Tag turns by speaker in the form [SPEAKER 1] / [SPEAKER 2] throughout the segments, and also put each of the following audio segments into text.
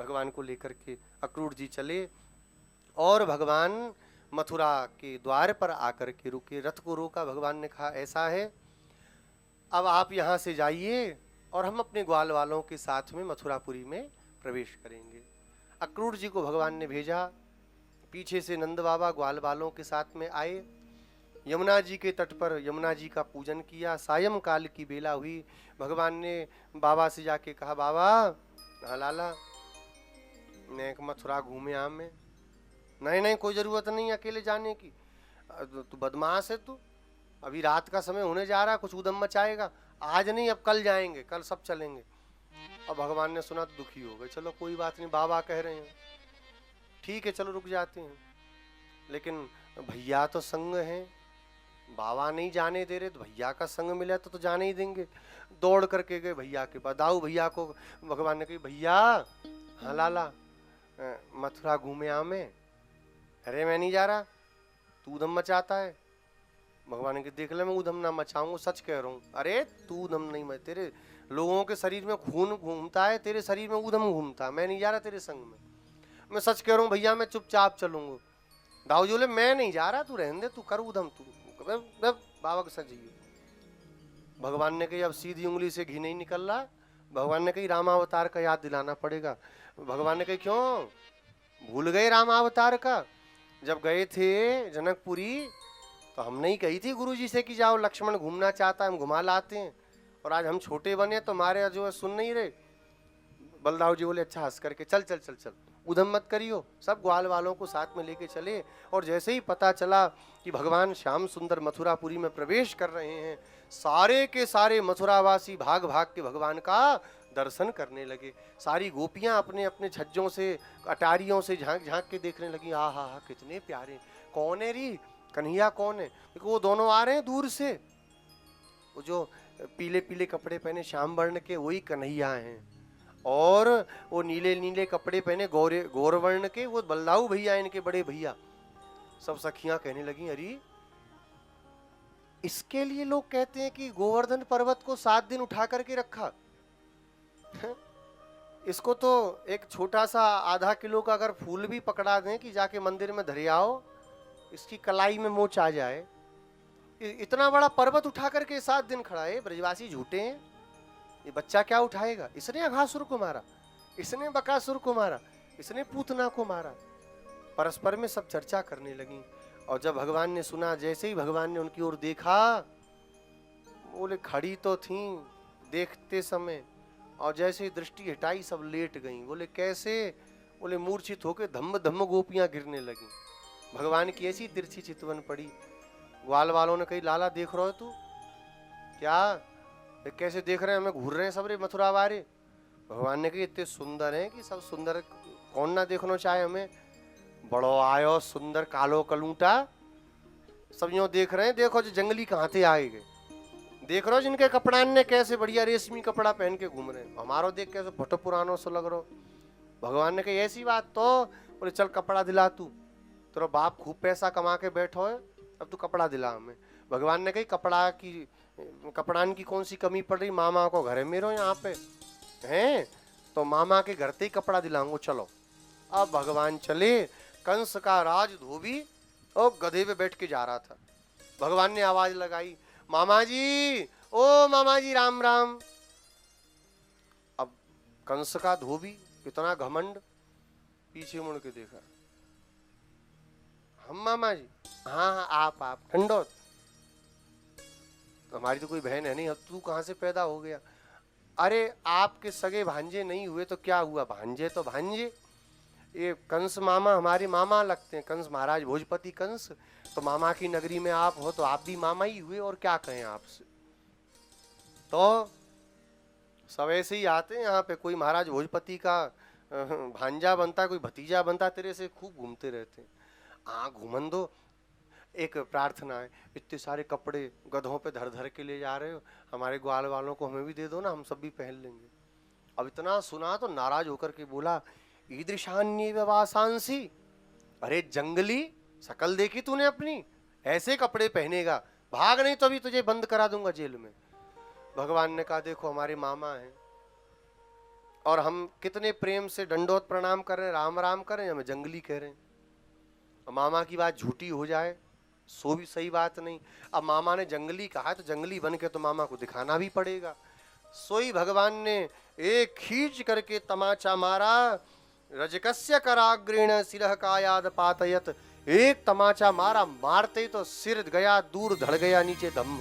[SPEAKER 1] भगवान को लेकर के अक्रूर जी चले और भगवान मथुरा के द्वार पर आकर के रुके। रथ को रोका, भगवान ने कहा ऐसा है, अब आप यहाँ से जाइए और हम अपने ग्वाल वालों के साथ में मथुरापुरी में प्रवेश करेंगे। अक्रूर जी को भगवान ने भेजा, पीछे से नंद बाबा ग्वाल वालों के साथ में आए। यमुना जी के तट पर यमुना जी का पूजन किया। सायं काल की बेला हुई, भगवान ने बाबा से जाके कहा, बाबा हाँ लाला मैं मथुरा घूमे आ में। नहीं नहीं कोई जरूरत नहीं अकेले जाने की, तू बदमाश है तू, अभी रात का समय होने जा रहा, कुछ उदम मचाएगा, आज नहीं अब कल जाएंगे, कल सब चलेंगे। अब भगवान ने सुना तो दुखी हो गए, चलो कोई बात नहीं, बाबा कह रहे हैं ठीक है चलो रुक जाते हैं। लेकिन भैया तो संग हैं, बाबा नहीं जाने दे रहे, तो भैया का संग मिला तो जाने ही देंगे। दौड़ करके गए भैया के पास। दाऊ भैया को भगवान ने कही, भैया हाँ लाला मथुरा घूमे आ में। अरे मैं नहीं जा रहा, तू उधम मचाता है। भगवान ने कहा देख ले मैं उधम ना मचाऊंगा, सच कह रहा हूँ। अरे तू उधम नहीं मच, तेरे लोगों के शरीर में खून घूमता है, तेरे शरीर में उधम घूमता है, मैं नहीं जा रहा तेरे संग में, मैं सच कह रहा हूँ भैया, मैं चुपचाप चलूंगा। दाऊ जी बोले मैं नहीं जा रहा, तू रहने दे, तू कर उधम, तू बाबा के सच ही। भगवान ने कही अब सीधी उंगली से घी नहीं निकल रहा। भगवान ने कही रामावतार का याद दिलाना पड़ेगा। भगवान ने कही क्यों, भूल गए रामावतार का? जब गए थे जनकपुरी तो हमने ही कही थी गुरुजी से कि जाओ लक्ष्मण घूमना चाहता है, हम घुमा लाते हैं, और आज हम छोटे बने तो हमारे जो है सुन नहीं रहे। बलदाऊ जी बोले अच्छा हंस करके चल चल चल चल, उधम मत करियो। सब ग्वाल वालों को साथ में लेके चले, और जैसे ही पता चला कि भगवान श्याम सुंदर मथुरापुरी में प्रवेश कर रहे हैं, सारे के सारे मथुरावासी भाग भाग के भगवान का दर्शन करने लगे। सारी गोपियां अपने अपने छज्जों से अटारियों से झांक झांक के देखने लगी, आ हा हा कितने प्यारे, कौन है री, कन्हैया कौन है? देखो वो दोनों आ रहे हैं दूर से, वो जो पीले पीले कपड़े पहने श्याम वर्ण के वही कन्हैया हैं, और वो नीले नीले कपड़े पहने गौर वर्ण के वो बलदाऊ भैया, इनके बड़े भैया। सब सखियां कहने लगी अरे इसके लिए लोग कहते हैं कि गोवर्धन पर्वत को 7 दिन उठा करके रखा। इसको तो एक छोटा सा आधा किलो का अगर फूल भी पकड़ा दें कि जाके मंदिर में धरे आओ, इसकी कलाई में मोच आ जाए। इतना बड़ा पर्वत उठा करके 7 दिन खड़ा है। ब्रजवासी झूठे हैं, ये बच्चा क्या उठाएगा? इसने अघासुर को मारा, इसने बकासुर को मारा, इसने पूतना को मारा। परस्पर में सब चर्चा करने लगी। और जब भगवान ने सुना, जैसे ही भगवान ने उनकी ओर देखा, बोले खड़ी तो थी देखते समय, और जैसे ही दृष्टि हटाई सब लेट गई। बोले कैसे? बोले मूर्छित होकर धम्म धम्म गोपियां गिरने लगी। भगवान की ऐसी तिरछी चितवन पड़ी। ग्वाल वालों ने कही लाला देख रहे हो तू? क्या कैसे देख रहे हैं? हमें घूर रहे हैं सब रे मथुरा वारे। भगवान ने कही इतने सुंदर हैं कि सब सुंदर कौन ना देखना चाहे हमें। बड़ो आयो सुंदर कालो कलूटा, सब यूं देख रहे हैं। देखो जो जंगली कहाँ थे आए गए, देख रहे हो जिनके कपड़ान ने कैसे बढ़िया रेशमी कपड़ा पहन के घूम रहे हैं, हमारो देख कैसे भटो पुरानो से लग रहो। भगवान ने कही ऐसी बात तो? बोले चल कपड़ा दिला तू, तेरा बाप खूब पैसा कमा के बैठो है, अब तू कपड़ा दिला हमें। भगवान ने कही कपड़ान की कौन सी कमी पड़ रही, मामा को घर है मेरो यहाँ पे हैं, तो मामा के घर से ही कपड़ा दिलाऊंगा, चलो। अब भगवान चले। कंस का राज धोबी और गधे पे बैठ के जा रहा था। भगवान ने आवाज लगाई मामा जी, ओ मामा जी राम राम। अब कंस का धोबी कितना घमंड, पीछे मुड़ के देखा, हम मामा जी? हाँ हाँ आप ठंडो, हमारी तो कोई बहन है नहीं, अब तू कहाँ से पैदा हो गया? अरे आपके सगे भांजे नहीं हुए तो क्या हुआ, भांजे तो भांजे। ये कंस मामा हमारे मामा लगते हैं, कंस महाराज भोजपति कंस, तो मामा की नगरी में आप हो तो आप भी मामा ही हुए, और क्या कहें आपसे। तो सब ऐसे ही आते हैं यहाँ पे, कोई महाराज भोजपति का भांजा बनता, कोई भतीजा बनता, तेरे से खूब घूमते रहते हैं। घूमन दो। एक प्रार्थना है, इतने सारे कपड़े गधों पे धर धर के ले जा रहे हो, हमारे ग्वाल वालों को हमें भी दे दो ना, हम सब भी पहन लेंगे। अब इतना सुना तो नाराज होकर के बोला ईदृशान्य व्यवासांसी, अरे जंगली शकल देखी तूने अपनी, ऐसे कपड़े पहनेगा, भाग नहीं तो अभी तुझे बंद करा दूंगा जेल में। भगवान ने कहा देखो हमारे मामा हैं, और हम कितने प्रेम से दंडोत प्रणाम कर रहे हैं, राम राम कर रहे हैं, हमें जंगली कह रहे हैं। और मामा की बात झूठी हो जाए सो भी सही बात नहीं। अब मामा ने जंगली कहा तो जंगली बन के तो मामा को दिखाना भी पड़ेगा। सोई भगवान ने एक खींच करके तमाचा मारा, रजकस्य कराग्रेण सिरह कायाद पातयत। एक तमाचा मारा, मारते ही तो सिर गया दूर, धड़ गया नीचे धम्म।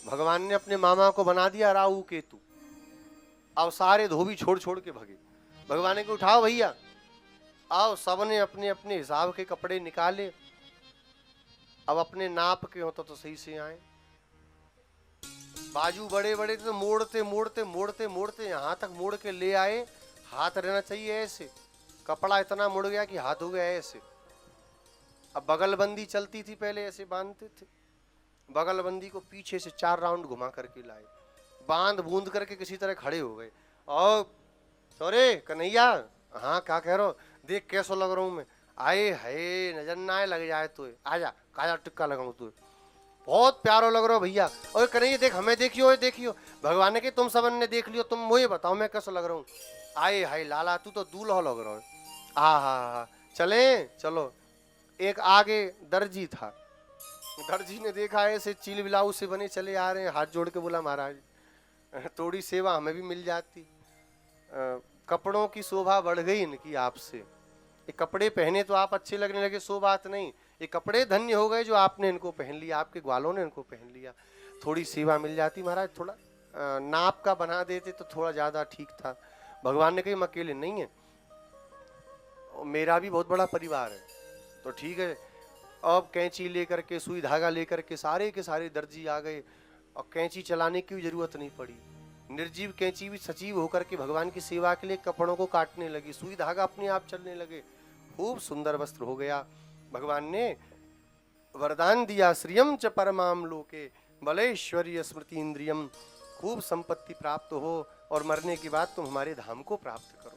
[SPEAKER 1] भगवान ने अपने मामा को बना दिया राहु केतु। अब सारे धोबी छोड़ छोड़ के भगे। भगवान ने कहा उठाओ भैया, आओ। सबने अपने अपने हिसाब के कपड़े निकाले। अब अपने नाप के होता तो सही से आए। बाजू बड़े बड़े थे तो मोड़ते मोड़ते मोड़ते मोड़ते यहां तक मोड़ के ले आए। हाथ रहना चाहिए ऐसे, कपड़ा इतना मुड़ गया कि हाथ हो गया ऐसे। अब बगलबंदी चलती थी पहले, ऐसे बांधते थे। बगलबंदी को पीछे से 4 राउंड घुमा करके लाए, बांध बूंद करके किसी तरह खड़े हो गए। और सॉरी कन्हैया, हाँ क्या कह रहे हो, देख कैसा लग रहा हूं मैं। आए हाय, नजर ना आए लग जाए तो आजा, काजा टिक्का लगाऊं तू, बहुत प्यारो लग रहा हो भैया। और कन्हैया देख, हमें देखियो देखियो। भगवान ने कहा तुम सबन ने देख लियो, तुम मुझे बताओ मैं कैसा लग रहा हूँ। आए हाय लाला, तू तो दूल्हा लग रहा है। हा, चले चलो। एक आगे दर्जी था, दर्जी ने देखा ऐसे चील बिलाऊ से बने चले आ रहे हैं, हाथ जोड़ के बोला महाराज थोड़ी सेवा हमें भी मिल जाती। कपड़ों की शोभा बढ़ गई इनकी आपसे। ये कपड़े पहने तो आप अच्छे लगने लगे, सो बात नहीं, ये कपड़े धन्य हो गए जो आपने इनको पहन लिया, आपके ग्वालों ने इनको पहन लिया। थोड़ी सेवा मिल जाती महाराज, थोड़ा नाप का बना देते तो थोड़ा ज्यादा ठीक था। भगवान ने कही हम अकेले नहीं है, मेरा भी बहुत बड़ा परिवार है। तो ठीक है। अब कैंची लेकर के, सुई धागा लेकर के सारे के सारे दर्जी आ गए और कैंची चलाने की भी जरूरत नहीं पड़ी। निर्जीव कैंची भी सजीव होकर के भगवान की सेवा के लिए कपड़ों को काटने लगी, सुई धागा अपने आप चलने लगे, खूब सुंदर वस्त्र हो गया। भगवान ने वरदान दिया, श्रियम च परमाम लोके बलेश्वर्य स्मृति इंद्रियम, खूब संपत्ति प्राप्त हो और मरने के बाद तुम हमारे धाम को प्राप्त करो।